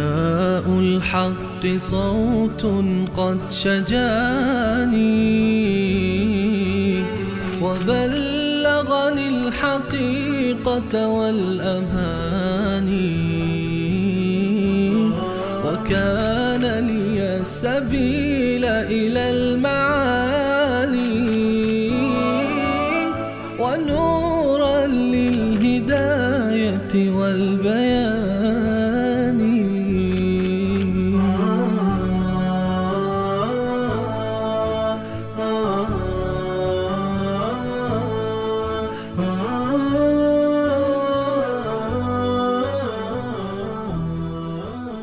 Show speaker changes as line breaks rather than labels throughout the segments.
نداء الحق صوت قد شجاني وبلغني الحقيقة والأماني وكان لي السبيل إلى المعالي ونورا للهداية والبيان.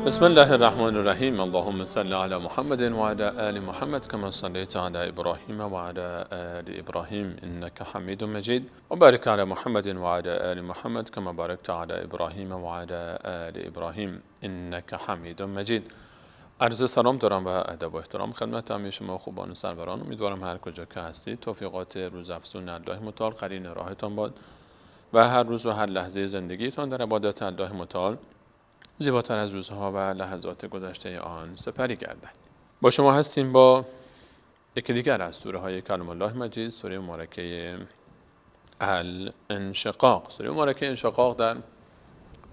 بسم الله الرحمن الرحیم. اللهم صل علی محمد و علی آل محمد كما صليت على ابراهیم و علی آل ابراهیم انك حمید مجید و بارک علی محمد و علی آل محمد كما بارکت علی ابراهیم و علی آل ابراهیم انك حمید مجید. عرض سلام دارم و ادب و احترام خدمت همه شما خوبان و سروران. امیدوارم هر کجا که هستید توفیقات روزافزون الله متعال قرین راهتان باد و هر روز و هر لحظه زندگیتان در عبادت الله متعال زیباتر از روزها و لحظات گذشته آن سپری گردد. با شما هستیم با یکی دیگر از سوره های کلام الله مجید، سوره مبارکه الانشقاق. سوره مبارکه انشقاق در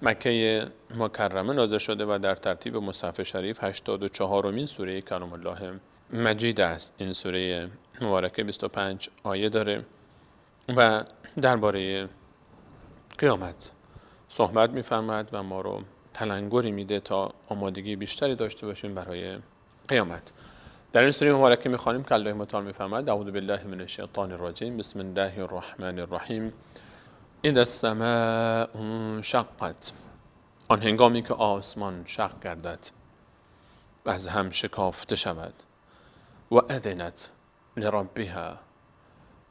مکه مکرمه نازل شده و در ترتیب مصحف شریف 84مین سوره کلام الله مجید است. این سوره مبارکه 25 آیه داره و درباره قیامت صحبت می‌فرماید و ما رو تلنگری میده تا آمادگی بیشتری داشته باشیم برای قیامت. در این سوره مبارکه می‌خوانیم که الله متعال می‌فرماید اعوذ بالله من الشیطان الرجیم بسم الله الرحمن الرحیم اذا السماء انشقت، آن هنگامی که آسمان شق گردد و از هم شکافته شود، و اذنت لربها،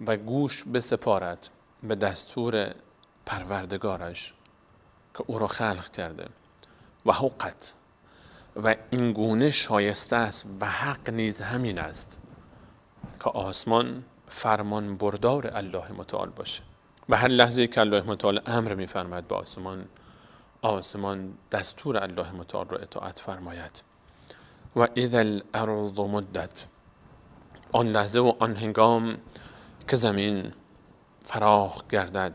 و گوش بسپارد به دستور پروردگارش که او را خلق کرده، و حقت، و این گونه شایسته است و حق نیز همین است که آسمان فرمان بردار الله متعال باشه و هر لحظه که الله متعال امر می‌فرماید به آسمان دستور الله متعال را اطاعت فرماید. و اذا الارض مدت، آن لحظه و آن هنگام که زمین فراخ گردد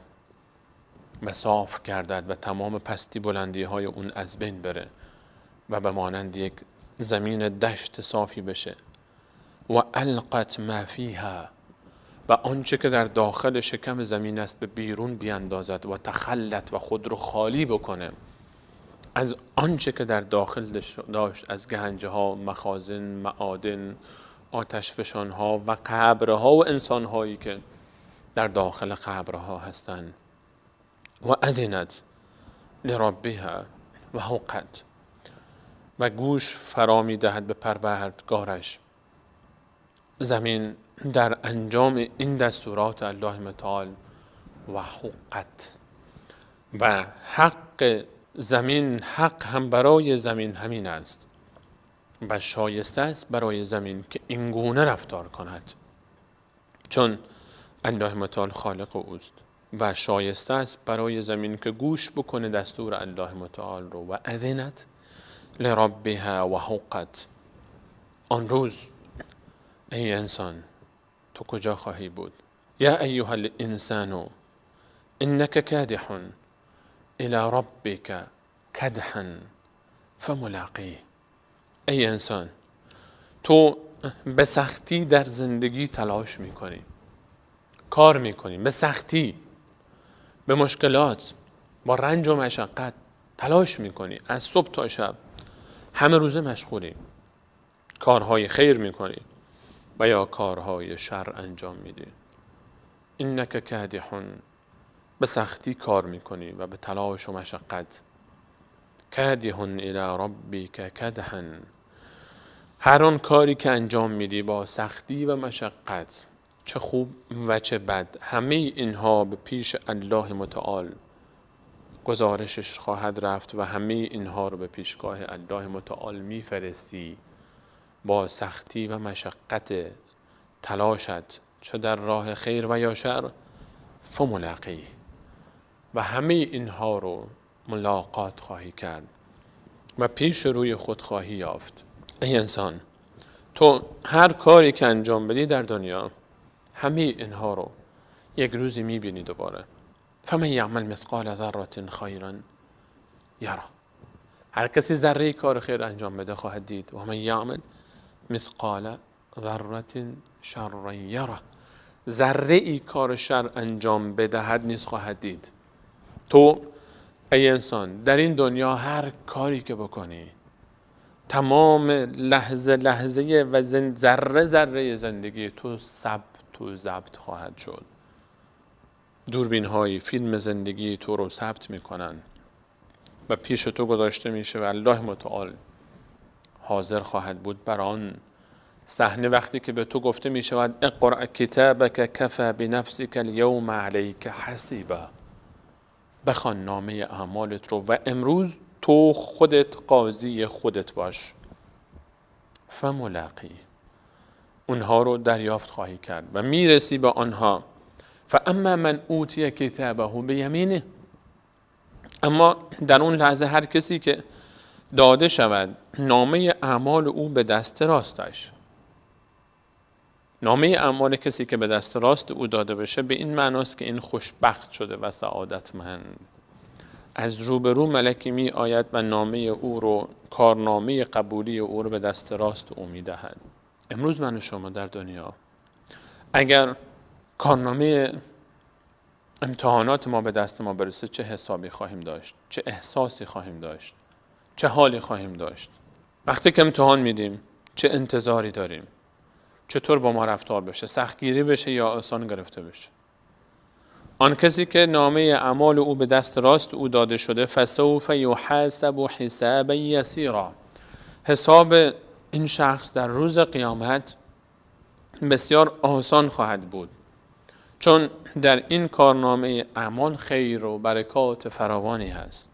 و صاف گردد و تمام پستی بلندی های اون از بین بره و به مانند یک زمین دشت صافی بشه. و القت ما فیها، و آنچه که در داخل شکم زمین است به بیرون بیاندازد و تخلت و خود رو خالی بکنه از آنچه که در داخل داشت از گهنجه ها، مخازن، معادن، آتشفشان ها و قبرها و انسان هایی که در داخل قبرها هستند. و اذنت لربها و حقت، و گوش فرا می دهد به پروردگارش. زمین در انجام این دستورات الله متعال و حقت، و حق زمین، حق هم برای زمین همین است و شایسته است برای زمین که این گونه رفتار کند، چون الله متعال خالق اوست و شایسته است برای زمین که گوش بکنه دستور الله متعال رو. و اذنت لربها و حقت. آن روز ای انسان تو کجا خواهی بود؟ یا ایها الانسان انک کادح الى ربک کدحا فملاقیه. ای انسان تو به سختی در زندگی تلاش میکنی، کار میکنی، به سختی، به مشکلات، با رنج و مشقت تلاش میکنی، از صبح تا شب همه روزه مشغولی، کارهای خیر میکنی و یا کارهای شر انجام میدی. انک کادح، به سختی کار میکنی و به تلاش و مشقت. کادح الی ربک کدحا، هر آن کاری که انجام میدی با سختی و مشقت، چه خوب و چه بد، همه اینها به پیش الله متعال گزارشش خواهد رفت و همه اینها رو به پیشگاه الله متعال میفرستی با سختی و مشقت تلاشت، چه در راه خیر و یا شر، فملاقی، و همه اینها رو ملاقات خواهی کرد. و پیش روی خود خواهی یافت. ای انسان، تو هر کاری که انجام بدی در دنیا، همه اینها رو یک روزی میبینی دوباره. فمن یعمل مثقال ذره خیرا یره. هر کسی ذره کار خیر انجام بده خواهد دید. و من یعمل مثقال ذره شر یره. ذره ای کار شر انجام بدهد نیز خواهد دید. تو ای انسان در این دنیا هر کاری که بکنی، تمام لحظه لحظه و ذره ذره زندگی تو ثبت و ضبط خواهد شد. دوربین های فیلم زندگی تو رو ثبت میکنن و پیش تو گذاشته میشه و الله متعال حاضر خواهد بود بر آن صحنه. وقتی که به تو گفته میشود اقرأ کتابک کفی بنفسک اليوم علیک حسیبا، بخوان نامه اعمالت رو و امروز تو خودت قاضی خودت باش. فملاقی، اونها رو دریافت خواهی کرد و میرسی به آنها. فاما من اوتی کتابه بیمینه، اما در اون لحظه هر کسی که داده شود نامه اعمال او به دست راستش، نامه اعمال کسی که به دست راست او داده بشه، به این معناست که این خوشبخت شده و سعادتمند. از روبرو ملکی می آید و نامه او رو، کارنامه قبولی او رو به دست راست او می دهد. امروز من و شما در دنیا اگر کارنامه امتحانات ما به دست ما برسه، چه حسابی خواهیم داشت؟ چه احساسی خواهیم داشت؟ چه حالی خواهیم داشت؟ وقتی که امتحان میدیم چه انتظاری داریم؟ چطور با ما رفتار بشه؟ سختگیری بشه یا آسان گرفته بشه؟ آن کسی که نامه اعمال او به دست راست او داده شده، فسوف یحاسب حسابا یسیرا، حساب این شخص در روز قیامت بسیار آسان خواهد بود، چون در این کارنامه اعمال خیر و برکات فراوانی هست.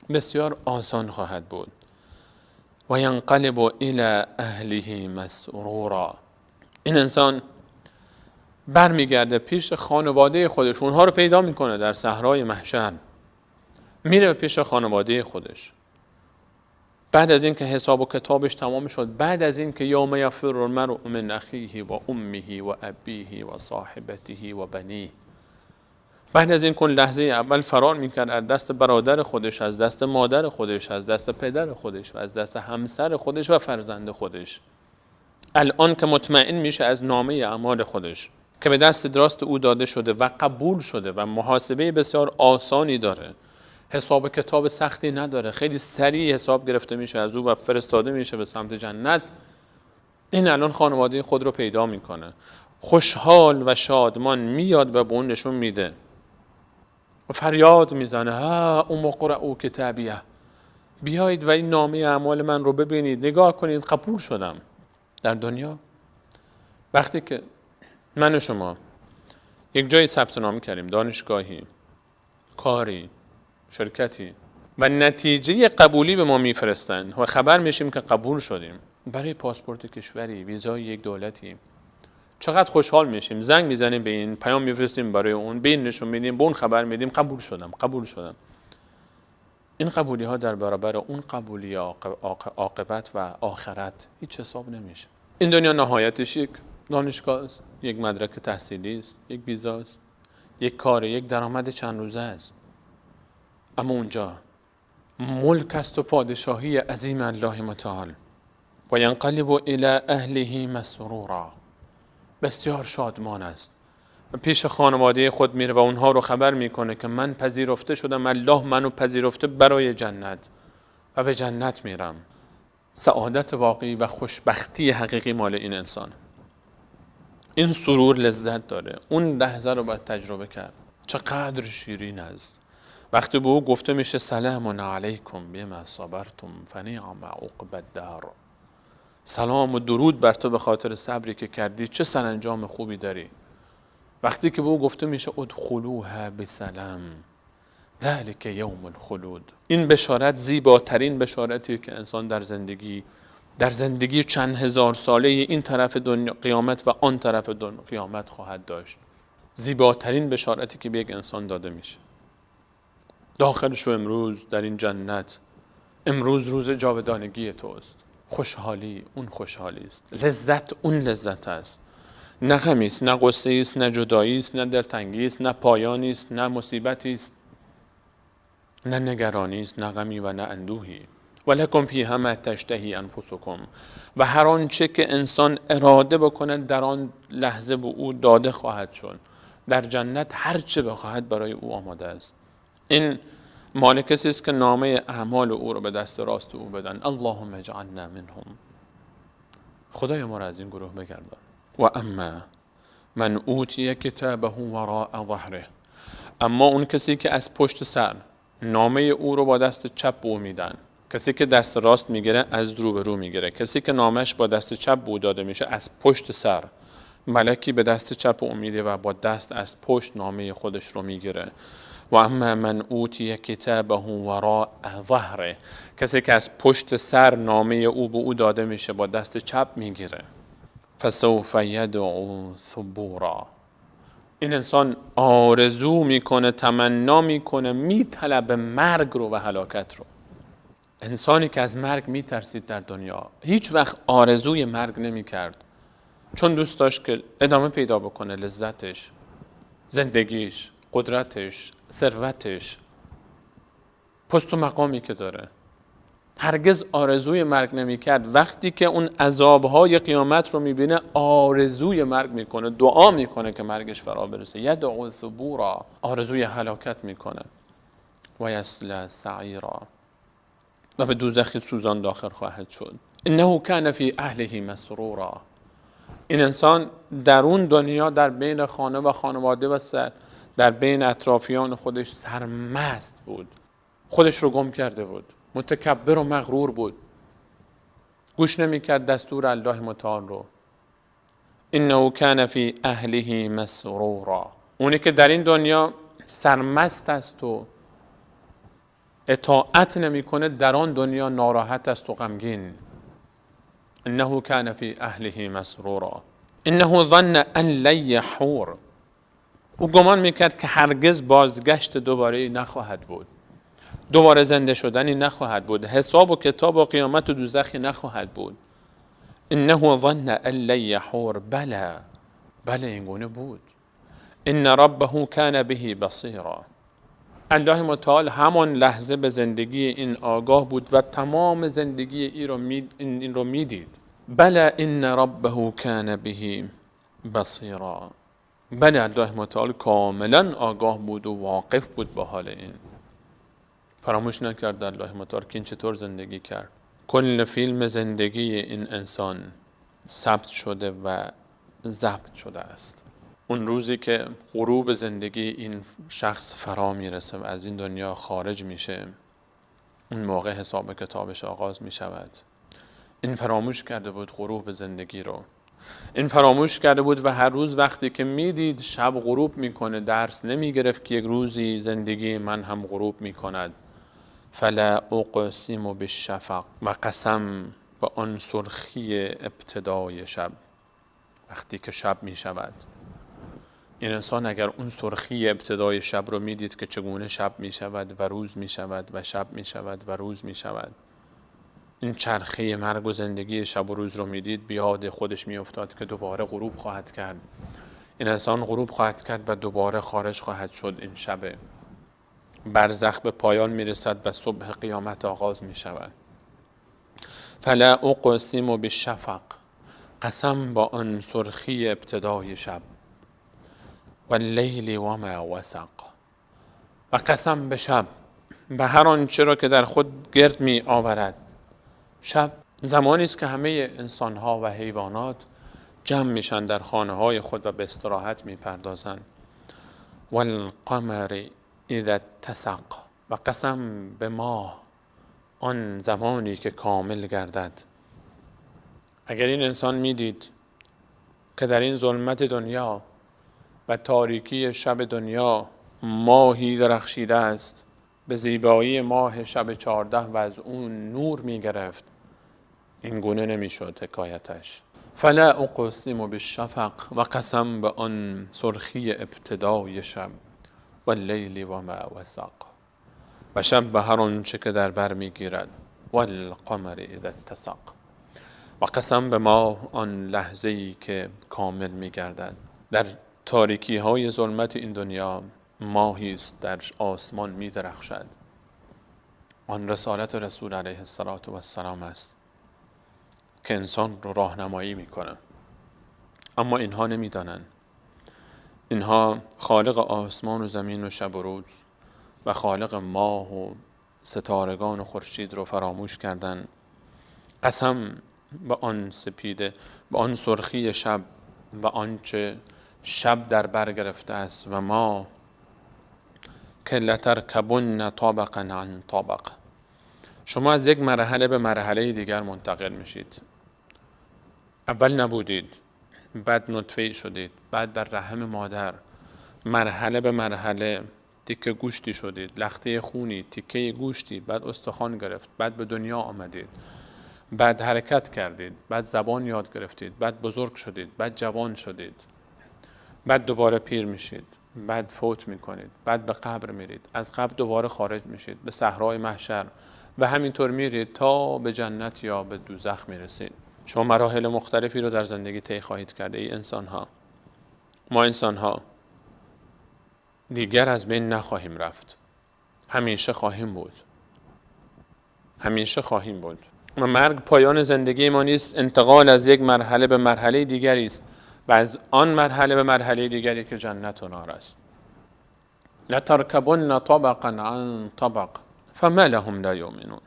بسیار آسان خواهد بود. و ینقلب الی اهله مسرورا، این انسان برمیگرده پیش خانواده خودش، اونها رو پیدا میکنه در صحرای محشر، میره پیش خانواده خودش بعد از این که حساب و کتابش تمام شد، بعد از این که یوم یفر المرء من اخیه و امه و ابیه و صاحبته و بنیه، بعد از این که لحظه اول فرار میکرد از دست برادر خودش، از دست مادر خودش، از دست پدر خودش و از دست همسر خودش و فرزند خودش، الان که مطمئن میشه از نامه اعمال خودش که به دست راست او داده شده و قبول شده و محاسبه بسیار آسانی داره، حساب کتاب سختی نداره، خیلی سریع حساب گرفته میشه از او و فرستاده میشه به سمت جنت. این الان خانواده خود رو پیدا میکنه، خوشحال و شادمان میاد و به اون نشون میده و فریاد میزنه ها قرئوا کتابیه، بیایید و این نامه اعمال من رو ببینید، نگاه کنید، قبول شدم. در دنیا وقتی که من و شما یک جایی ثبت نام کردیم، دانشگاهی، کاری، شرکتی، و نتیجه قبولی به ما میفرستن و خبر میشیم که قبول شدیم برای پاسپورت کشوری، ویزای یک دولتی، چقدر خوشحال میشیم، زنگ میزنیم به این، پیام میفرستیم برای اون، به این نشون میدیم، به اون خبر میدیم قبول شدم. این قبولی ها در برابر اون قبولی عاقبت و آخرت هیچ حساب نمیشه. این دنیا نهایتش یک دانشگاه است، یک مدرک تحصیلی است، یک ویزا است، یک کار، یک درآمد چند روزه است. اما اونجا ملک است و پادشاهی عظیم الله متعال. و ینقلب الی اهله مسرورا، بسیار شادمان است و پیش خانواده خود میره و اونها رو خبر میکنه که من پذیرفته شدم، الله منو پذیرفته برای جنت و به جنت میرم. سعادت واقعی و خوشبختی حقیقی مال این انسان. این سرور لذت داره، اون لحظه رو باید تجربه کرد. چقدر شیرین است وقتی به او گفته میشه سلام علیکم بما صبرتم فنعم عقبی الدار، سلام و درود بر تو به خاطر صبری که کردی، چه سرانجام خوبی داری. وقتی که به او گفته میشه ادخلوها بسلام ذلک یوم الخلود، این بشارت زیباترین بشارتی که انسان در زندگی چند هزار ساله این طرف دنیا قیامت و آن طرف دنیا قیامت خواهد داشت. زیباترین بشارتی که به یک انسان داده میشه. داخلش رو امروز در این جنت امروز روز جاودانگی توست. خوشحالی اون خوشحالی است، لذت اون لذت است. نه غمی است، نه غصه است، نه جدایی است، نه دلتنگی است، نه پایانی است، نه مصیبتی است، نه نگرانی است، نه غمی و نه اندوهی. ولکم فیها ما تشتهی انفسکم، و هر آنچه که انسان اراده بکنه در آن لحظه به او داده خواهد شد. در جنت هر چه بخواهد برای او آماده است. این مال کسی است که نامه اعمال او رو به دست راست او بدن. اللهم اجعلنا منهم. خدای ما را از این گروه بگردان. و اما من اوتی کتابه وراء ظهره، اما اون کسی که از پشت سر نامه او رو با دست چپ به او میدن، کسی که دست راست میگیره از رو به رو میگیره، کسی که نامش با دست چپ به او داده میشه از پشت سر ملکی به دست چپ او میده و با دست از پشت نامه خودش رو میگیره. و اما من اوتی کتابه وراء ظهره، کسی که از پشت سر نامه او به او داده میشه با دست چپ میگیره. فسوف یدعو ثبورا، این انسان آرزو میکنه، تمنا میکنه، میطلب مرگ رو و هلاکت رو. انسانی که از مرگ میترسید در دنیا هیچ وقت آرزوی مرگ نمیکرد، چون دوست داشت که ادامه پیدا بکنه لذتش، زندگیش، قدرتش، ثروتش، پست و مقامی که داره. هرگز آرزوی مرگ نمیکرد. وقتی که اون عذابهای قیامت رو میبینه آرزوی مرگ میکنه، دعا میکنه که مرگش فرا برسه. یدعو ثبورا، آرزوی هلاکت میکنه. و یصلی سعیرا، و به دوزخ سوزان داخل خواهد شد. انه کان فی اهله مسرورا، این انسان در اون دنیا در بین خانه و خانواده و در بین اطرافیان خودش سرمست بود، خودش رو گم کرده بود، متکبر و مغرور بود، گوش نمی‌کرد دستور الله متعال رو. انه کان فی اهله مسرورا، اونی که در این دنیا سرمست است و اطاعت نمی‌کنه در آن دنیا ناراحت است و غمگین. انه کان فی اهله مسرورا انه ظن ان لن یحور، او گمان میکرد که هرگز بازگشت دوباره نخواهد بود، دوباره زنده شدنی نخواهد بود، حساب و کتاب و قیامت و دوزخی نخواهد بود. انه ظن ان لن یحور، بله این گونه بود. ان ربه کان به بصیرا، الله متعال همان لحظه به زندگی این آگاه بود و تمام زندگی این رو میدید. بله ان ربه کان به بصیرا، بله الله متعال کاملا آگاه بود و واقف بود با حال این. فراموش نکرد الله متعال که این چطور زندگی کرد. کل فیلم زندگی این انسان ثبت شده و ضبط شده است. اون روزی که غروب زندگی این شخص فرا میرسه و از این دنیا خارج میشه، اون موقع حساب کتابش آغاز میشود. این فراموش کرده بود غروب زندگی رو، این فراموش کرده بود و هر روز وقتی که میدید شب غروب میکنه درس نمیگرفت که یک روزی زندگی من هم غروب میکند. فلا اقسم بالشفق، و قسم به آن سرخی ابتدای شب، وقتی که شب میشود. این انسان اگر اون سرخی ابتدای شب رو میدید که چگونه شب میشود و روز میشود و شب میشود و روز میشود، این چرخه مرگ و زندگی شب و روز رو میدید، بیاد خودش میافتاد که دوباره غروب خواهد کرد. این انسان غروب خواهد کرد و دوباره خارج خواهد شد. این شب برزخ به پایان میرسد و صبح قیامت آغاز میشود. فلا اقسم بالشفق، قسم با آن سرخی ابتدای شب. واللیل و ما وسق، و قسم به شب و هر آنچه را که در خود گرد می آورد. شب زمانی است که همه انسان‌ها و حیوانات جمع میشن در خانه‌های خود و به استراحت میپردازند. والقمر اذا اتسق، و قسم به ماه آن زمانی که کامل گردد. اگر این انسان میدید که در این ظلمت دنیا و تاریکی شب دنیا ماهی درخشیده است، به زیبایی ماه شب 14 و از اون نور میگرفت، این گونه نمیشد حکایتش. فلا اقسم بالشفق، و قسم به آن سرخی ابتدای شب. واللیل و ما وسق، و شب به هر آنچه که در بر میگیرد. والقمر اذا اتسق. و قسم به ماه آن لحظه‌ای که کامل می‌گردد. در تاریکی های ظلمت این دنیا ماهی است در آسمان می‌درخشد. آن رسالت رسول علیه السلام است که انسان رو راهنمایی می‌کنه. اما اینها نمی‌دانند. اینها خالق آسمان و زمین و شب و روز و خالق ماه و ستارگان و خورشید رو فراموش کردند. قسم به آن سپیده، به آن سرخی شب و آنچه شب در بر گرفته است و ما که لترکبن طبقا عن طبق. شما از یک مرحله به مرحله دیگر منتقل میشید. اول نبودید، بعد نطفه شدید، بعد در رحم مادر مرحله به مرحله تیکه گوشتی شدید، لخته خونی، تیکه گوشتی، بعد استخوان گرفت، بعد به دنیا آمدید، بعد حرکت کردید، بعد زبان یاد گرفتید، بعد بزرگ شدید، بعد جوان شدید، بعد دوباره پیر میشید، بعد فوت میکنید، بعد به قبر میرید، از قبر دوباره خارج میشید به صحرای محشر و همینطور میرید تا به جنت یا به دوزخ میرسید. شما مراحل مختلفی رو در زندگی طی خواهید کرده. ای انسان ها، ما انسان ها دیگر از بین نخواهیم رفت، همیشه خواهیم بود، همیشه خواهیم بود. و مرگ پایان زندگی ما نیست، انتقال از یک مرحله به مرحله دیگری است و از آن مرحله به مرحله دیگری که جنت و نار است. لترکبن طبقا عن طبق فما لهم لا یؤمنون.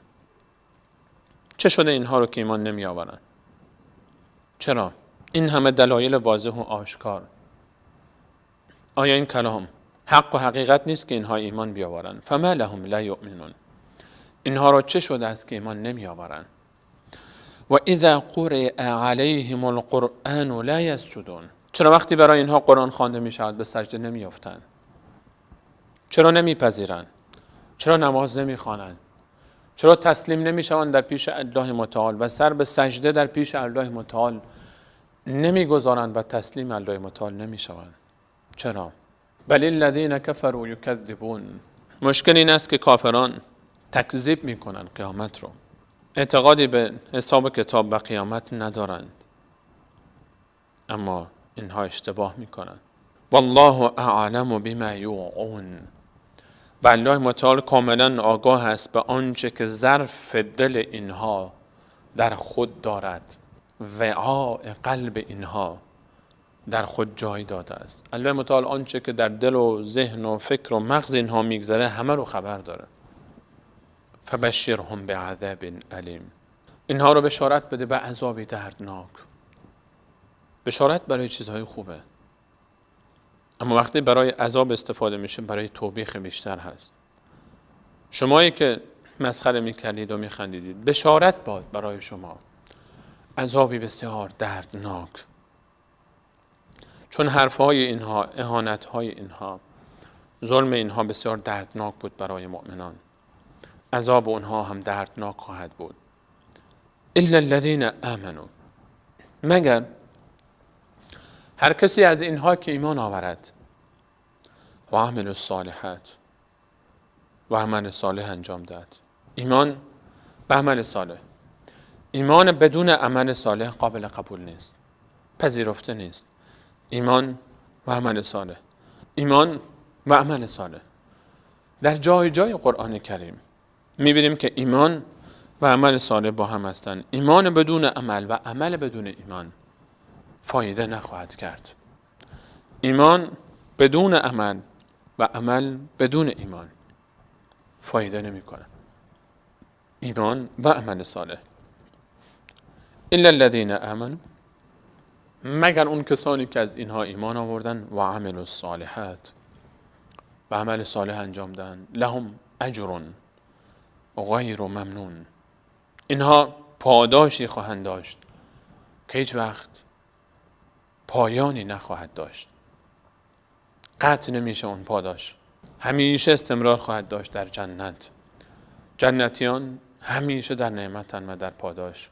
چه شده اینها رو که ایمان نمی آورند؟ چرا؟ این همه دلایل واضح و آشکار. آیا این کلام حق و حقیقت نیست که اینها ایمان بیاورند؟ فما لهم لا یؤمنون. اینها را چه شده است که ایمان نمی آورند؟ و اذا قرئ علیهم القرآن لا یسجدون. چرا وقتی برای اینها قرآن خوانده می شود به سجده نمی افتند؟ چرا نمی پذیرند؟ چرا نماز نمی خوانند؟ چرا تسلیم نمی شوند در پیش الله متعال و سر به سجده در پیش الله متعال نمی گذارند و تسلیم الله متعال نمی شوند؟ چرا؟ بل الذین کفروا یکذبون. مشکل این است که کافران تکذیب می کنند قیامت رو، اعتقادی به حساب کتاب و قیامت ندارند. اما اینها اشتباه می کنند. والله اعلم بما یوعون. و الله متعال کاملا آگاه است به آنچه که ظرف دل اینها در خود دارد، وعاء قلب اینها در خود جای داده است. الله متعال آنچه که در دل و ذهن و فکر و مغز اینها میگذره همه رو خبر داره. فبشرهم بعذاب علیم. اینها رو بشارت بده به عذابی دردناک. بشارت برای چیزهای خوبه، اما وقتی برای عذاب استفاده میشه برای توبیخ بیشتر هست. شمایی که مسخره میکردید و میخندیدید، بشارت باد برای شما عذابی بسیار دردناک. چون حرفهای اینها، اهانتهای اینها، ظلم اینها بسیار دردناک بود برای مؤمنان. عذاب اونها هم دردناک خواهد بود. الا الذين آمنوا. مگر هر کسی از اینها که ایمان آورد و عمل الصالحات و عمل صالح انجام داد. ایمان و عمل صالح. ایمان بدون عمل صالح قابل قبول نیست، پذیرفته نیست. ایمان و عمل صالح، ایمان و عمل صالح. در جای جای قرآن کریم میبینیم که ایمان و عمل صالح با هم هستند. ایمان بدون عمل و عمل بدون ایمان فایده نخواهد کرد. ایمان بدون عمل و عمل بدون ایمان فایده نمیکنه. ایمان و عمل صالح. الا الذين آمنوا. مگر اون کسانی که از اینها ایمان آوردن و عمل الصالحات و عمل صالح انجام دادن، لهم اجر غیر ممنون. اینها پاداشی خواهند داشت که هیچ وقت پایانی نخواهد داشت. قطع نمیشه اون پاداش، همیشه استمرار خواهد داشت در جنت. جنتیان همیشه در نعمتن و در پاداش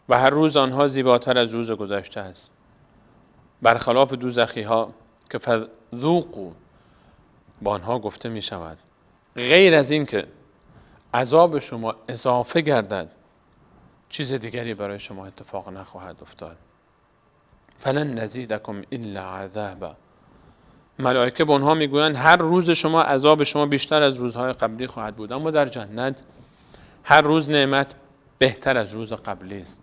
و هر روز آنها زیباتر از روز گذشته است، برخلاف دوزخی ها که فذوقوا با آنها گفته می شود غیر از این که عذاب شما اضافه گردد، چیز دیگری برای شما اتفاق نخواهد افتاد. فلن نزیدکم الا عذابا. ملائکه به اونها میگویند هر روز شما عذاب شما بیشتر از روزهای قبلی خواهد بود، اما در جنت هر روز نعمت بهتر از روز قبلی است.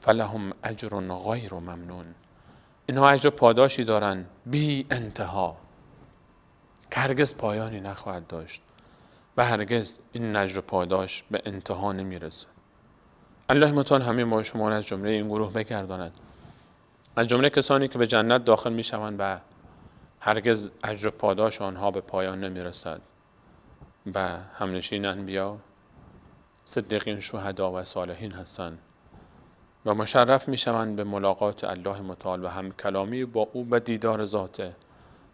فلهم اجر غیر ممنون. اینها اجر پاداشی دارند بی انتها که هرگز پایانی نخواهد داشت و هرگز این اجر پاداش به انتها نمیرسه. الله متعال همه ما شما از جمله این گروه بگرداند، از جمله کسانی که به جنت داخل میشوند و هرگز اجر پاداش آنها به پایان نمیرسد و همنشین انبیا، صدیقین، شهدا و صالحین هستند و مشرف میشوند به ملاقات الله متعال و هم کلامی با او و دیدار ذات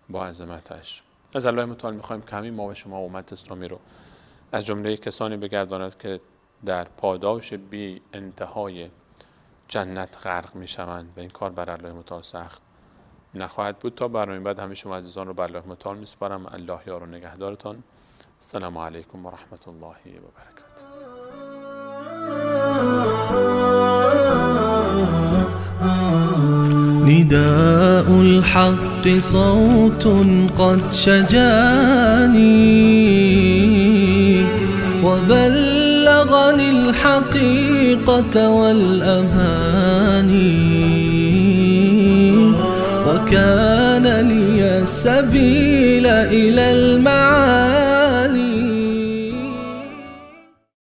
با عظمتش. از الله متعال میخوایم که همین ما و شما امت اسلامی رو از جمله کسانی بگرداند که در پاداش بی انتهای جنت غرق میشوند و این کار بر الله متعال سخت نخواهد بود. تا برنامه بعد همه شما عزیزان رو بر الله متعال میسپارم. الله یار و نگهدارتان. السلام علیکم و رحمت الله و برکاته.
نداء الحق صوت قد شجاني وبلغني الحقيقة والأماني وكان لي السبيل إلى المعاني